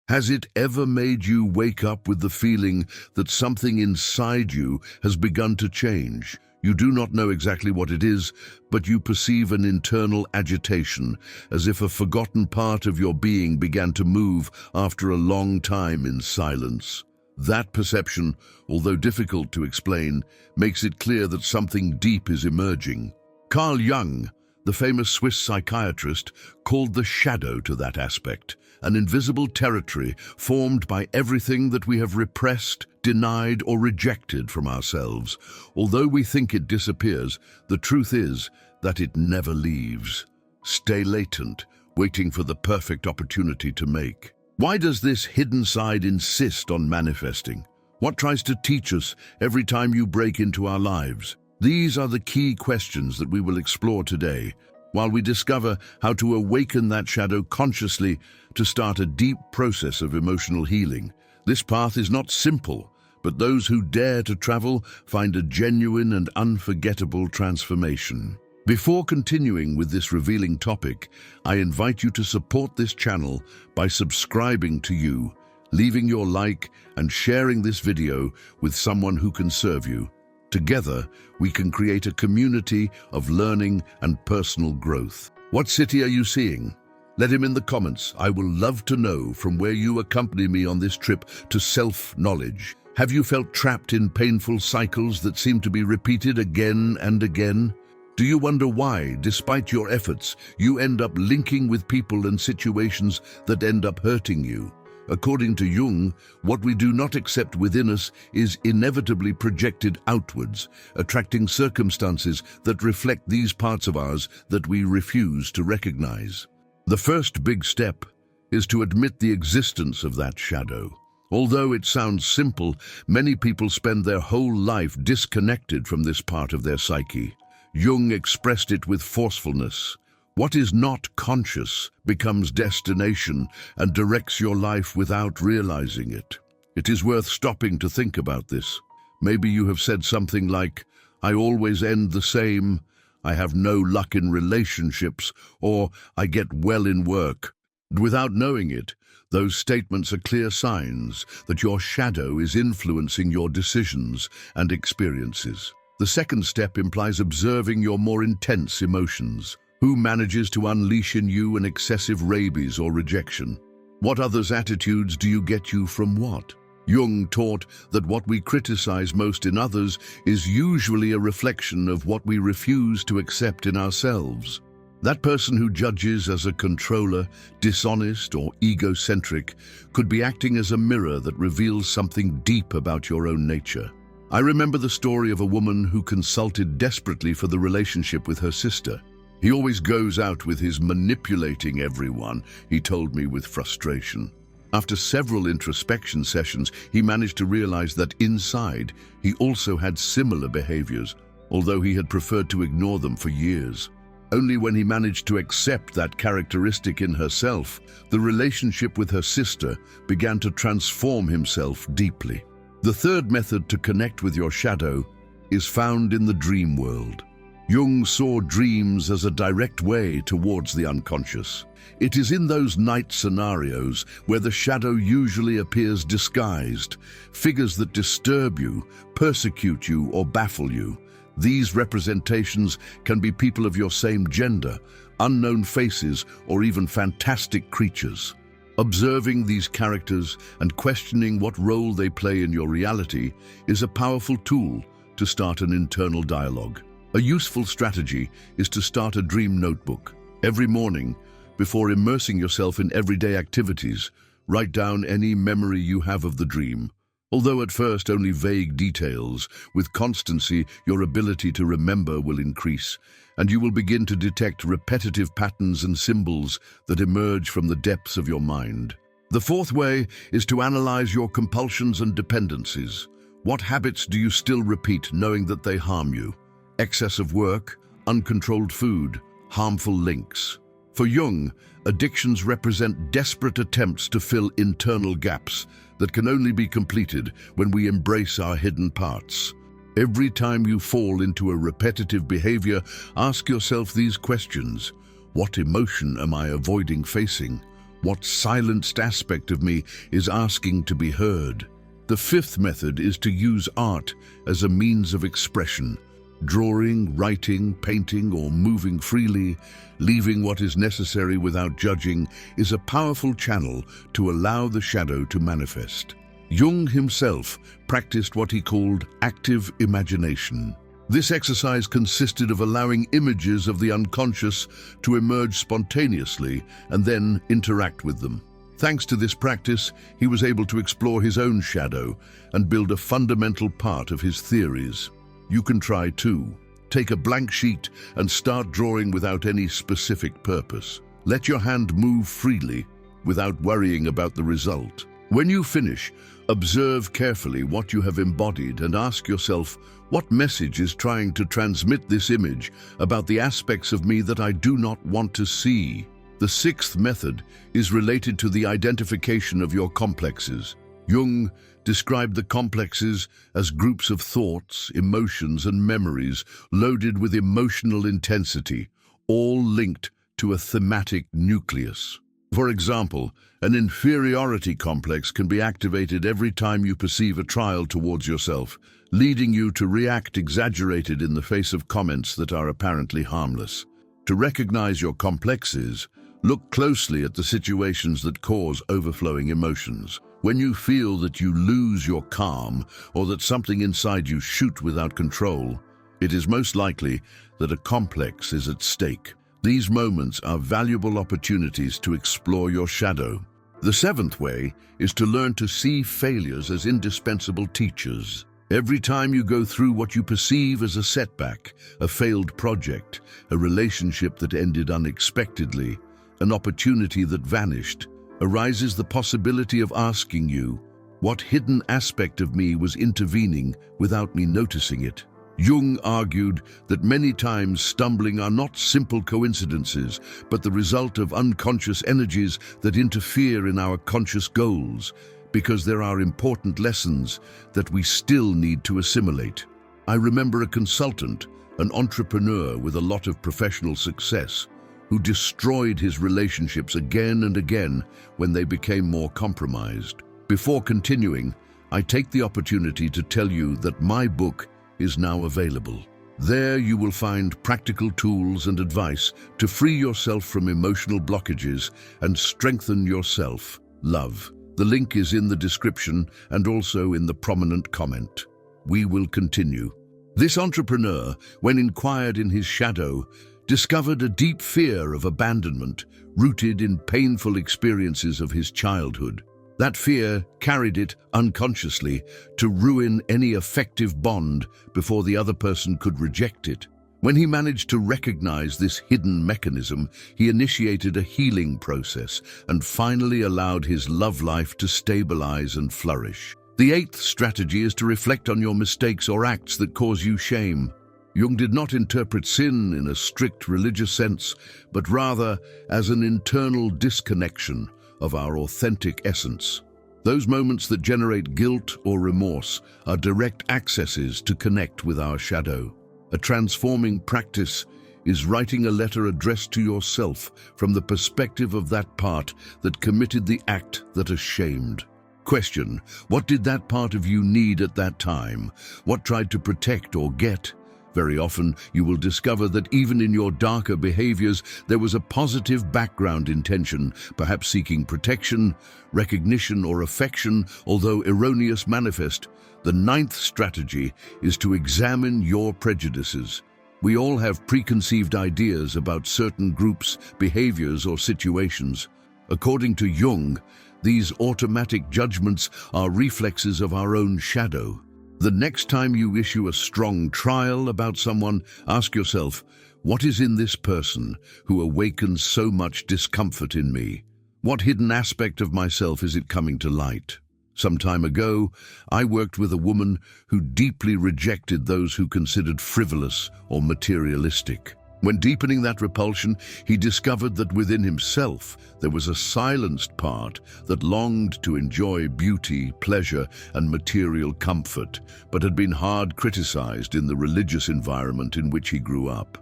Has it ever made you wake up with the feeling that something inside you has begun to change? You do not know exactly what it is, but you perceive an internal agitation, as if a forgotten part of your being began to move after a long time in silence. That perception, although difficult to explain, makes it clear that something deep is emerging. Carl Jung, the famous Swiss psychiatrist, called the shadow to that aspect, an invisible territory formed by everything that we have repressed, denied, or rejected from ourselves. Although we think it disappears, the truth is that it never leaves. Stay latent, waiting for the perfect opportunity to make. Why does this hidden side insist on manifesting? What tries to teach us every time you break into our lives? These are the key questions that we will explore today, while we discover how to awaken that shadow consciously to start a deep process of emotional healing. This path is not simple, but those who dare to travel find a genuine and unforgettable transformation. Before continuing with this revealing topic, I invite you to support this channel by subscribing to you, leaving your like, and sharing this video with someone who can serve you. Together, we can create a community of learning and personal growth. What city are you seeing? Let him in the comments. I will love to know from where you accompany me on this trip to self-knowledge. Have you felt trapped in painful cycles that seem to be repeated again and again? Do you wonder why, despite your efforts, you end up linking with people and situations that end up hurting you? According to Jung, what we do not accept within us is inevitably projected outwards, attracting circumstances that reflect these parts of ours that we refuse to recognize. The first big step is to admit the existence of that shadow. Although it sounds simple, many people spend their whole life disconnected from this part of their psyche. Jung expressed it with forcefulness. What is not conscious becomes destination and directs your life without realizing it. It is worth stopping to think about this. Maybe you have said something like, "I always end the same," "I have no luck in relationships," or "I get well in work." Without knowing it, those statements are clear signs that your shadow is influencing your decisions and experiences. The second step implies observing your more intense emotions. Who manages to unleash in you an excessive rabies or rejection? What others' attitudes do you get you from what? Jung taught that what we criticize most in others is usually a reflection of what we refuse to accept in ourselves. That person who judges as a controller, dishonest, or egocentric could be acting as a mirror that reveals something deep about your own nature. I remember the story of a woman who consulted desperately for the relationship with her sister. "He always goes out with his manipulating everyone," he told me with frustration. After several introspection sessions, he managed to realize that inside, he also had similar behaviors, although he had preferred to ignore them for years. Only when he managed to accept that characteristic in herself, the relationship with her sister began to transform himself deeply. The third method to connect with your shadow is found in the dream world. Jung saw dreams as a direct way towards the unconscious. It is in those night scenarios where the shadow usually appears disguised, figures that disturb you, persecute you, or baffle you. These representations can be people of your same gender, unknown faces, or even fantastic creatures. Observing these characters and questioning what role they play in your reality is a powerful tool to start an internal dialogue. A useful strategy is to start a dream notebook. Every morning, before immersing yourself in everyday activities, write down any memory you have of the dream. Although at first only vague details, with constancy your ability to remember will increase, and you will begin to detect repetitive patterns and symbols that emerge from the depths of your mind. The fourth way is to analyze your compulsions and dependencies. What habits do you still repeat knowing that they harm you? Excess of work, uncontrolled food, harmful links. For Jung, addictions represent desperate attempts to fill internal gaps that can only be completed when we embrace our hidden parts. Every time you fall into a repetitive behavior, ask yourself these questions. What emotion am I avoiding facing? What silenced aspect of me is asking to be heard? The fifth method is to use art as a means of expression. Drawing, writing, painting, or moving freely, leaving what is necessary without judging, is a powerful channel to allow the shadow to manifest. Jung himself practiced what he called active imagination. This exercise consisted of allowing images of the unconscious to emerge spontaneously and then interact with them. Thanks to this practice, he was able to explore his own shadow and build a fundamental part of his theories. You can try too. Take a blank sheet and start drawing without any specific purpose. Let your hand move freely without worrying about the result. When you finish, observe carefully what you have embodied and ask yourself, what message is trying to transmit this image about the aspects of me that I do not want to see? The sixth method is related to the identification of your complexes. Jung described the complexes as groups of thoughts, emotions, and memories loaded with emotional intensity, all linked to a thematic nucleus. For example, an inferiority complex can be activated every time you perceive a trial towards yourself, leading you to react exaggerated in the face of comments that are apparently harmless. To recognize your complexes, look closely at the situations that cause overflowing emotions. When you feel that you lose your calm or that something inside you shoots without control, it is most likely that a complex is at stake. These moments are valuable opportunities to explore your shadow. The seventh way is to learn to see failures as indispensable teachers. Every time you go through what you perceive as a setback, a failed project, a relationship that ended unexpectedly, an opportunity that vanished, arises the possibility of asking you, what hidden aspect of me was intervening without me noticing it? Jung argued that many times stumbling are not simple coincidences, but the result of unconscious energies that interfere in our conscious goals, because there are important lessons that we still need to assimilate. I remember a consultant, an entrepreneur with a lot of professional success, who destroyed his relationships again and again when they became more compromised. Before continuing, I take the opportunity to tell you that my book is now available. There you will find practical tools and advice to free yourself from emotional blockages and strengthen your self-love. The link is in the description and also in the prominent comment. We will continue. This entrepreneur, when inquired in his shadow, discovered a deep fear of abandonment rooted in painful experiences of his childhood. That fear carried it unconsciously to ruin any effective bond before the other person could reject it. When he managed to recognize this hidden mechanism, he initiated a healing process and finally allowed his love life to stabilize and flourish. The eighth strategy is to reflect on your mistakes or acts that cause you shame. Jung did not interpret sin in a strict religious sense, but rather as an internal disconnection of our authentic essence. Those moments that generate guilt or remorse are direct accesses to connect with our shadow. A transforming practice is writing a letter addressed to yourself from the perspective of that part that committed the act that is shamed. Question: what did that part of you need at that time? What tried to protect or get? Very often, you will discover that even in your darker behaviors, there was a positive background intention, perhaps seeking protection, recognition, or affection, although erroneous manifest. The ninth strategy is to examine your prejudices. We all have preconceived ideas about certain groups, behaviors, or situations. According to Jung, these automatic judgments are reflexes of our own shadow. The next time you issue a strong trial about someone, ask yourself, what is in this person who awakens so much discomfort in me? What hidden aspect of myself is it coming to light? Some time ago, I worked with a woman who deeply rejected those who considered frivolous or materialistic. When deepening that repulsion, he discovered that within himself there was a silenced part that longed to enjoy beauty, pleasure, and material comfort, but had been hard criticized in the religious environment in which he grew up.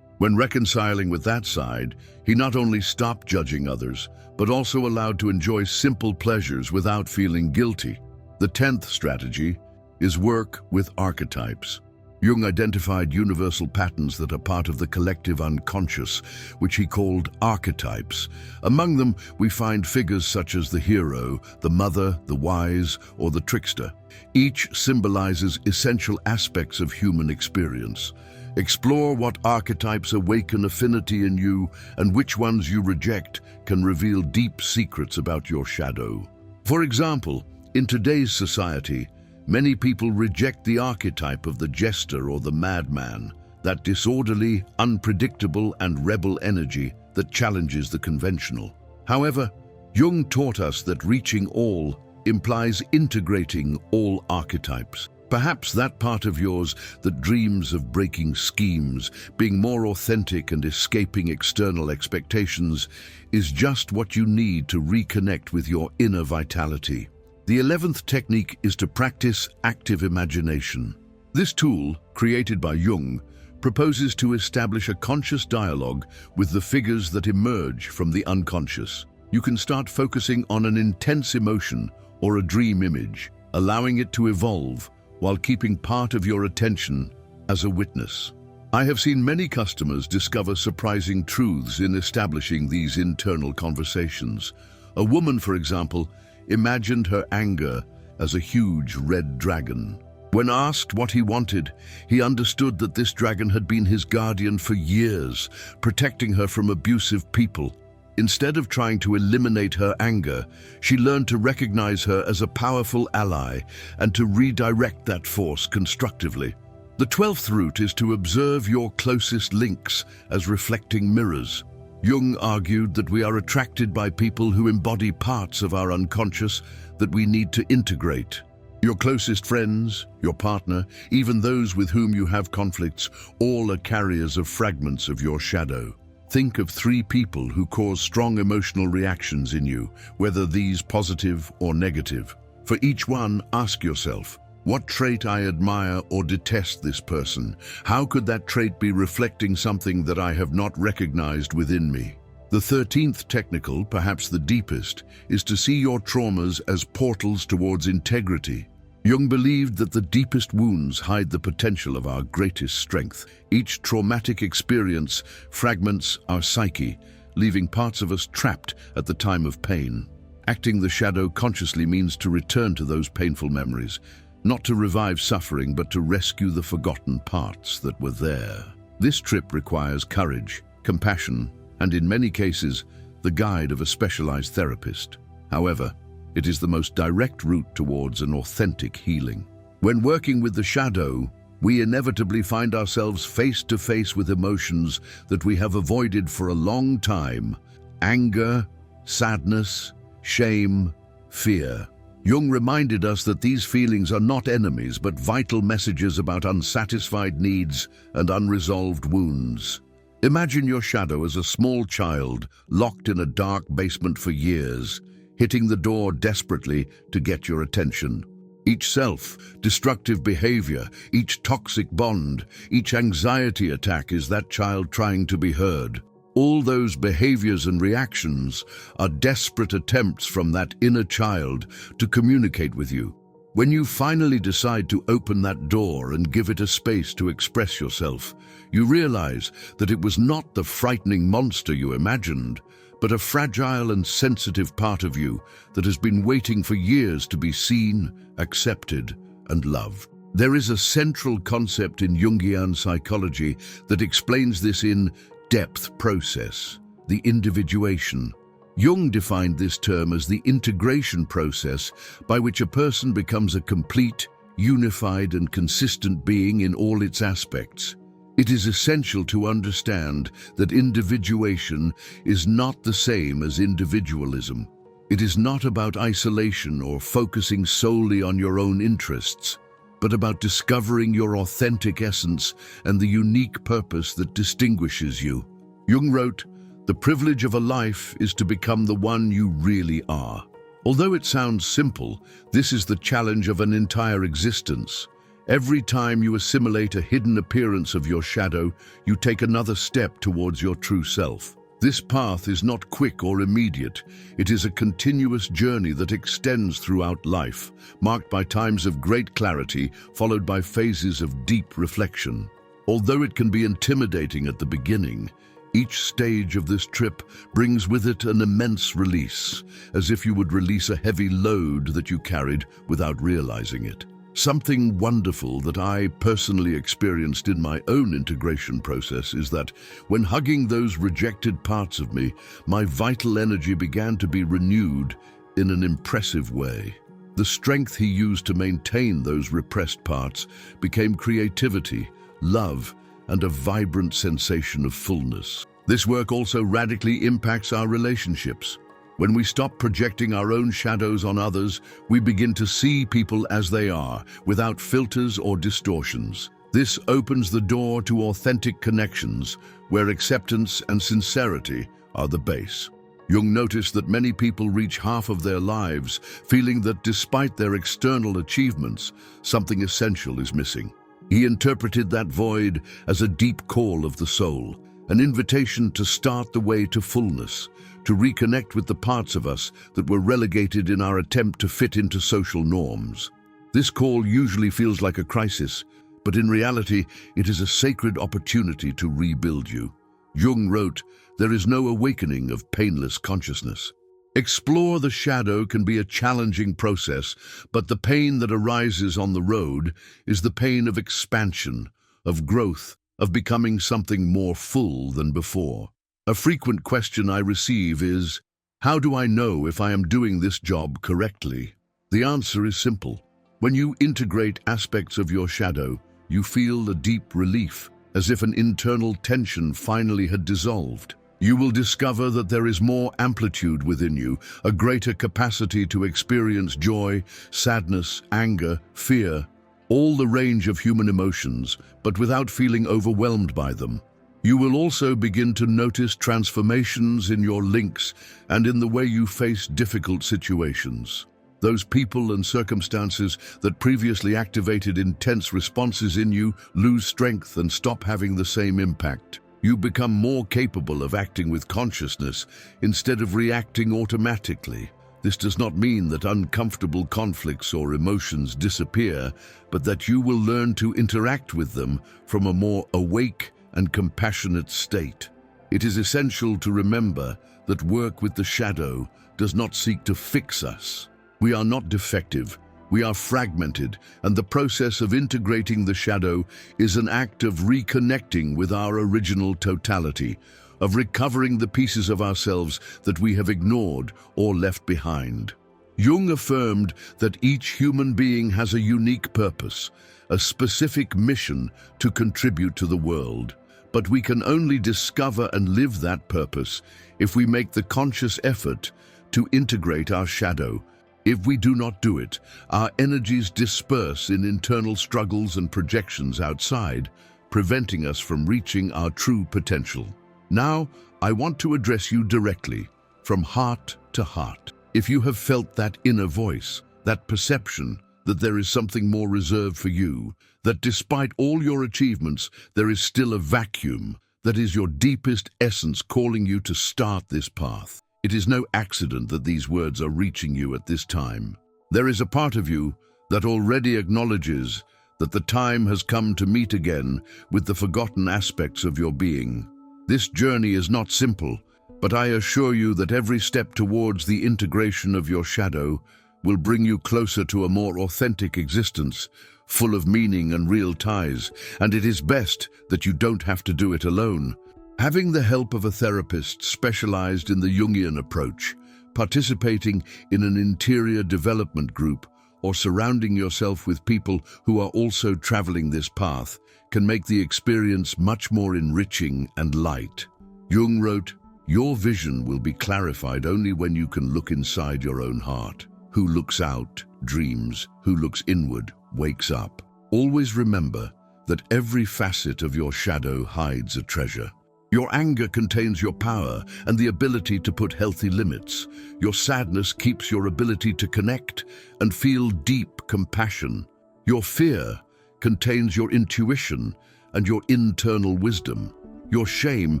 When reconciling with that side, he not only stopped judging others, but also allowed to enjoy simple pleasures without feeling guilty. The 10th strategy is work with archetypes. Jung identified universal patterns that are part of the collective unconscious, which he called archetypes. Among them, we find figures such as the hero, the mother, the wise, or the trickster. Each symbolizes essential aspects of human experience. Explore what archetypes awaken affinity in you, and which ones you reject can reveal deep secrets about your shadow. For example, in today's society, many people reject the archetype of the jester or the madman, that disorderly, unpredictable, and rebel energy that challenges the conventional. However, Jung taught us that reaching all implies integrating all archetypes. Perhaps that part of yours that dreams of breaking schemes, being more authentic and escaping external expectations is just what you need to reconnect with your inner vitality. The 11th technique is to practice active imagination. This tool, created by Jung, proposes to establish a conscious dialogue with the figures that emerge from the unconscious. You can start focusing on an intense emotion or a dream image, allowing it to evolve while keeping part of your attention as a witness. I have seen many customers discover surprising truths in establishing these internal conversations. A woman, for example, imagined her anger as a huge red dragon. When asked what he wanted, he understood that this dragon had been his guardian for years, protecting her from abusive people. Instead of trying to eliminate her anger, she learned to recognize her as a powerful ally and to redirect that force constructively. The 12th route is to observe your closest links as reflecting mirrors. Jung argued that we are attracted by people who embody parts of our unconscious that we need to integrate. Your closest friends, your partner, even those with whom you have conflicts, all are carriers of fragments of your shadow. Think of 3 people who cause strong emotional reactions in you, whether these positive or negative. For each one, ask yourself, what trait I admire or detest this person? How could that trait be reflecting something that I have not recognized within me? The 13th technical, perhaps the deepest, is to see your traumas as portals towards integrity. Jung believed that the deepest wounds hide the potential of our greatest strength. Each traumatic experience fragments our psyche, leaving parts of us trapped at the time of pain. Acting the shadow consciously means to return to those painful memories, not to revive suffering, but to rescue the forgotten parts that were there. This trip requires courage, compassion, and in many cases, the guide of a specialized therapist. However, it is the most direct route towards an authentic healing. When working with the shadow, we inevitably find ourselves face to face with emotions that we have avoided for a long time: anger, sadness, shame, fear. Jung reminded us that these feelings are not enemies, but vital messages about unsatisfied needs and unresolved wounds. Imagine your shadow as a small child locked in a dark basement for years, hitting the door desperately to get your attention. Each self-destructive behavior, each toxic bond, each anxiety attack is that child trying to be heard. All those behaviors and reactions are desperate attempts from that inner child to communicate with you. When you finally decide to open that door and give it a space to express yourself, you realize that it was not the frightening monster you imagined, but a fragile and sensitive part of you that has been waiting for years to be seen, accepted, and loved. There is a central concept in Jungian psychology that explains this in depth process, the individuation. Jung defined this term as the integration process by which a person becomes a complete, unified, and consistent being in all its aspects. It is essential to understand that individuation is not the same as individualism. It is not about isolation or focusing solely on your own interests, but about discovering your authentic essence and the unique purpose that distinguishes you. Jung wrote, "The privilege of a life is to become the one you really are." Although it sounds simple, this is the challenge of an entire existence. Every time you assimilate a hidden appearance of your shadow, you take another step towards your true self. This path is not quick or immediate. It is a continuous journey that extends throughout life, marked by times of great clarity, followed by phases of deep reflection. Although it can be intimidating at the beginning, each stage of this trip brings with it an immense release, as if you would release a heavy load that you carried without realizing it. Something wonderful that I personally experienced in my own integration process is that when hugging those rejected parts of me, my vital energy began to be renewed in an impressive way. The strength he used to maintain those repressed parts became creativity, love, and a vibrant sensation of fullness. This work also radically impacts our relationships. When we stop projecting our own shadows on others, we begin to see people as they are, without filters or distortions. This opens the door to authentic connections, where acceptance and sincerity are the base. Jung noticed that many people reach half of their lives feeling that despite their external achievements, something essential is missing. He interpreted that void as a deep call of the soul, an invitation to start the way to fullness, to reconnect with the parts of us that were relegated in our attempt to fit into social norms. This call usually feels like a crisis, but in reality, it is a sacred opportunity to rebuild you. Jung wrote, "There is no awakening of painless consciousness." Explore the shadow can be a challenging process, but the pain that arises on the road is the pain of expansion, of growth, of becoming something more full than before. A frequent question I receive is, how do I know if I am doing this job correctly? The answer is simple. When you integrate aspects of your shadow, you feel a deep relief, as if an internal tension finally had dissolved. You will discover that there is more amplitude within you, a greater capacity to experience joy, sadness, anger, fear, all the range of human emotions, but without feeling overwhelmed by them. You will also begin to notice transformations in your links and in the way you face difficult situations. Those people and circumstances that previously activated intense responses in you lose strength and stop having the same impact. You become more capable of acting with consciousness instead of reacting automatically. This does not mean that uncomfortable conflicts or emotions disappear, but that you will learn to interact with them from a more awake and compassionate state. It is essential to remember that work with the shadow does not seek to fix us. We are not defective, we are fragmented, and the process of integrating the shadow is an act of reconnecting with our original totality, of recovering the pieces of ourselves that we have ignored or left behind. Jung affirmed that each human being has a unique purpose, a specific mission to contribute to the world. But we can only discover and live that purpose if we make the conscious effort to integrate our shadow. If we do not do it, our energies disperse in internal struggles and projections outside, preventing us from reaching our true potential. Now, I want to address you directly, from heart to heart. If you have felt that inner voice, that perception that there is something more reserved for you, that despite all your achievements, there is still a vacuum, that is your deepest essence calling you to start this path. It is no accident that these words are reaching you at this time. There is a part of you that already acknowledges that the time has come to meet again with the forgotten aspects of your being. This journey is not simple, but I assure you that every step towards the integration of your shadow will bring you closer to a more authentic existence, full of meaning and real ties, and it is best that you don't have to do it alone. Having the help of a therapist specialized in the Jungian approach, participating in an interior development group, or surrounding yourself with people who are also traveling this path can make the experience much more enriching and light. Jung wrote, "Your vision will be clarified only when you can look inside your own heart. Who looks out, dreams. Who looks inward, wakes up." Always remember that every facet of your shadow hides a treasure. Your anger contains your power and the ability to put healthy limits. Your sadness keeps your ability to connect and feel deep compassion. Your fear contains your intuition and your internal wisdom. Your shame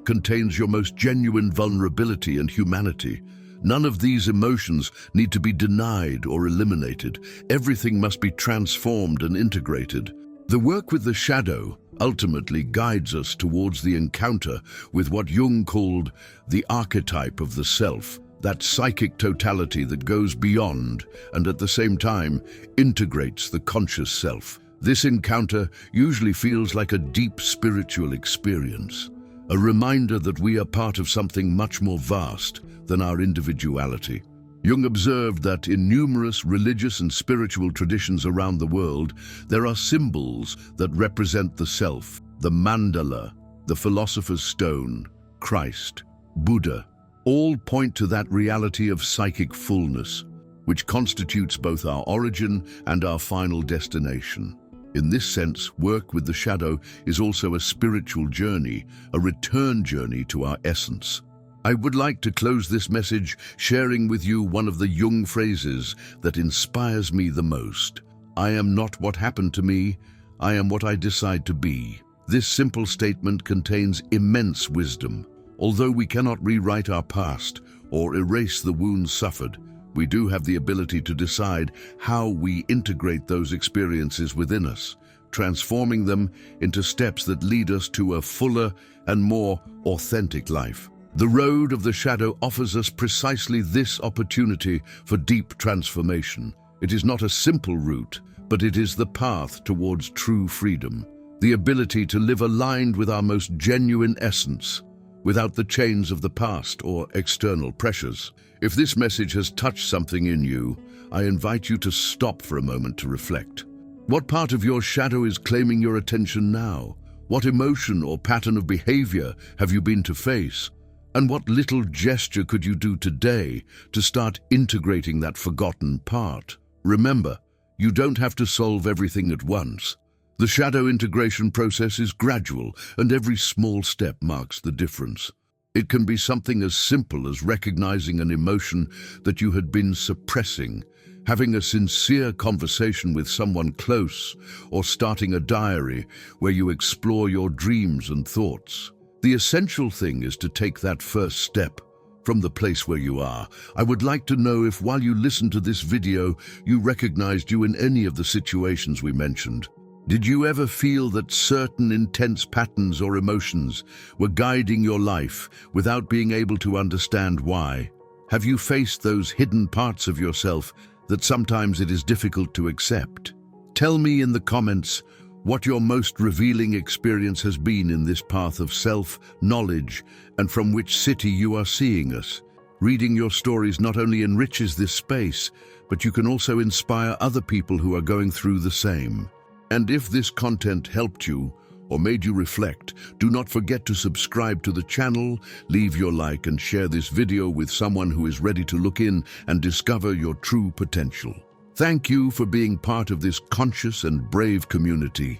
contains your most genuine vulnerability and humanity. None of these emotions need to be denied or eliminated. Everything must be transformed and integrated. The work with the shadow ultimately guides us towards the encounter with what Jung called the archetype of the self, that psychic totality that goes beyond and at the same time integrates the conscious self. This encounter usually feels like a deep spiritual experience, a reminder that we are part of something much more vast than our individuality. Jung observed that in numerous religious and spiritual traditions around the world, there are symbols that represent the self: the mandala, the philosopher's stone, Christ, Buddha. All point to that reality of psychic fullness, which constitutes both our origin and our final destination. In this sense, work with the shadow is also a spiritual journey, a return journey to our essence. I would like to close this message sharing with you one of the Jung phrases that inspires me the most. I am not what happened to me, I am what I decide to be. This simple statement contains immense wisdom. Although we cannot rewrite our past or erase the wounds suffered, we do have the ability to decide how we integrate those experiences within us, transforming them into steps that lead us to a fuller and more authentic life. The road of the shadow offers us precisely this opportunity for deep transformation. It is not a simple route, but it is the path towards true freedom, the ability to live aligned with our most genuine essence, without the chains of the past or external pressures. If this message has touched something in you, I invite you to stop for a moment to reflect. What part of your shadow is claiming your attention now? What emotion or pattern of behavior have you been to face? And what little gesture could you do today to start integrating that forgotten part? Remember, you don't have to solve everything at once. The shadow integration process is gradual, and every small step marks the difference. It can be something as simple as recognizing an emotion that you had been suppressing, having a sincere conversation with someone close, or starting a diary where you explore your dreams and thoughts. The essential thing is to take that first step from the place where you are. I would like to know if while you listened to this video, you recognized you in any of the situations we mentioned. Did you ever feel that certain intense patterns or emotions were guiding your life without being able to understand why? Have you faced those hidden parts of yourself that sometimes it is difficult to accept? Tell me in the comments what your most revealing experience has been in this path of self-knowledge and from which city you are seeing us. Reading your stories not only enriches this space, but you can also inspire other people who are going through the same. And if this content helped you or made you reflect, do not forget to subscribe to the channel, leave your like and share this video with someone who is ready to look in and discover your true potential. Thank you for being part of this conscious and brave community.